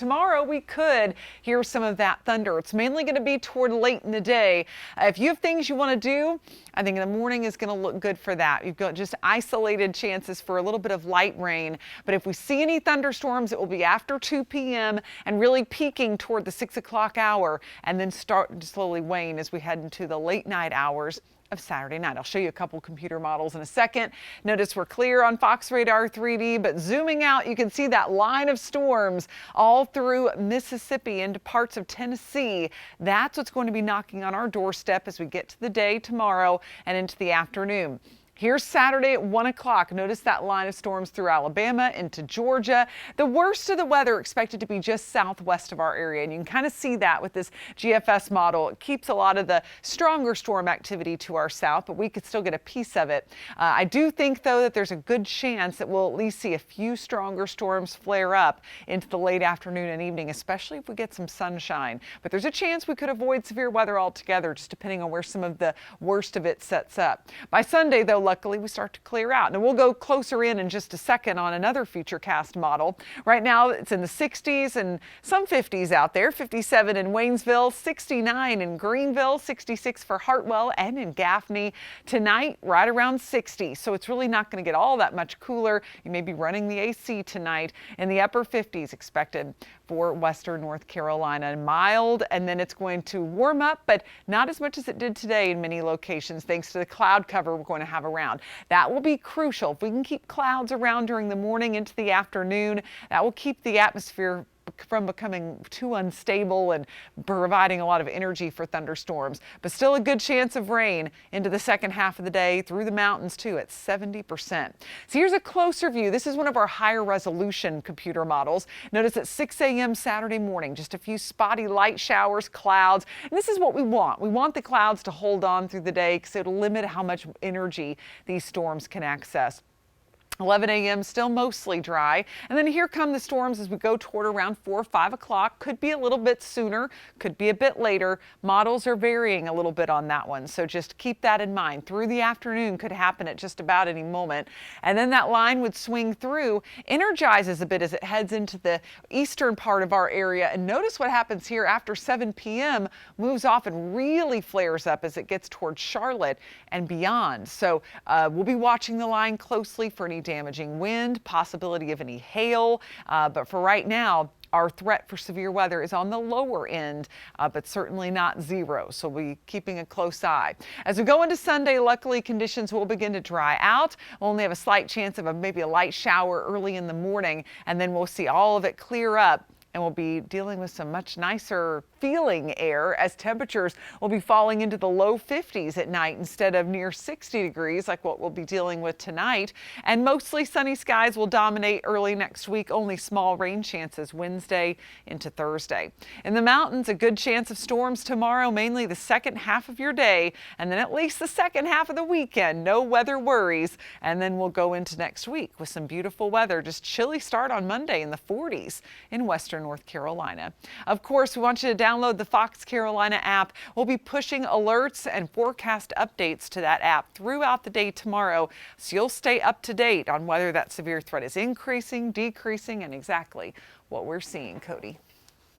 Tomorrow we could hear some of that thunder. It's mainly going to be toward late in the day. If you have things you want to do, I think in the morning is going to look good for that. You've got just isolated chances for a little bit of light rain. But if we see any thunderstorms, it will be after 2 p.m. and really peaking toward the 6 o'clock hour and then start to slowly wane as we head into the late night hours of Saturday night. I'll show you a couple computer models in a second. Notice we're clear on Fox Radar 3D, but zooming out, you can see that line of storms all through Mississippi into parts of Tennessee. That's what's going to be knocking on our doorstep as we get to the day tomorrow and into the afternoon. Here's Saturday at 1 o'clock. Notice that line of storms through Alabama into Georgia. The worst of the weather expected to be just southwest of our area. And you can kind of see that with this GFS model. It keeps a lot of the stronger storm activity to our south, but we could still get a piece of it. I do think, though, that there's a good chance that we'll at least see a few stronger storms flare up into the late afternoon and evening, especially if we get some sunshine. But there's a chance we could avoid severe weather altogether, just depending on where some of the worst of it sets up. By Sunday, though, luckily we start to clear out. And we'll go closer in just a second on another futurecast model. Right now it's in the 60s and some 50s out there. 57 in Waynesville, 69 in Greenville, 66 for Hartwell and in Gaffney. Tonight right around 60. So it's really not going to get all that much cooler. You may be running the AC tonight. In the upper 50s expected for western North Carolina. Mild, and then it's going to warm up, but not as much as it did today in many locations thanks to the cloud cover we're going to have around. That will be crucial. If we can keep clouds around during the morning into the afternoon, that will keep the atmosphere from becoming too unstable and providing a lot of energy for thunderstorms. But still a good chance of rain into the second half of the day through the mountains too at 70%. So here's a closer view. This is one of our higher resolution computer models. Notice at 6 a.m. Saturday morning, just a few spotty light showers, clouds. And this is what we want. We want the clouds to hold on through the day because it'll limit how much energy these storms can access. 11 a.m. still mostly dry. And then here come the storms as we go toward around 4 or 5 o'clock. Could be a little bit sooner, could be a bit later. Models are varying a little bit on that one. So just keep that in mind. Through the afternoon could happen at just about any moment. And then that line would swing through, energizes a bit as it heads into the eastern part of our area. And notice what happens here after 7 p.m. moves off and really flares up as it gets towards Charlotte and beyond. So we'll be watching the line closely for any damaging wind, possibility of any hail, but for right now, our threat for severe weather is on the lower end, but certainly not zero. So we'll be keeping a close eye. As we go into Sunday, luckily conditions will begin to dry out. We'll only have a slight chance of maybe a light shower early in the morning, and then we'll see all of it clear up. And we'll be dealing with some much nicer feeling air as temperatures will be falling into the low 50s at night instead of near 60 degrees like what we'll be dealing with tonight. And mostly sunny skies will dominate early next week. Only small rain chances Wednesday into Thursday. In the mountains, a good chance of storms tomorrow, mainly the second half of your day, and then at least the second half of the weekend. No weather worries. And then we'll go into next week with some beautiful weather. Just chilly start on Monday in the 40s in western North Carolina. Of course, we want you to download the Fox Carolina app. We'll be pushing alerts and forecast updates to that app throughout the day tomorrow, so you'll stay up to date on whether that severe threat is increasing, decreasing, and exactly what we're seeing. Cody.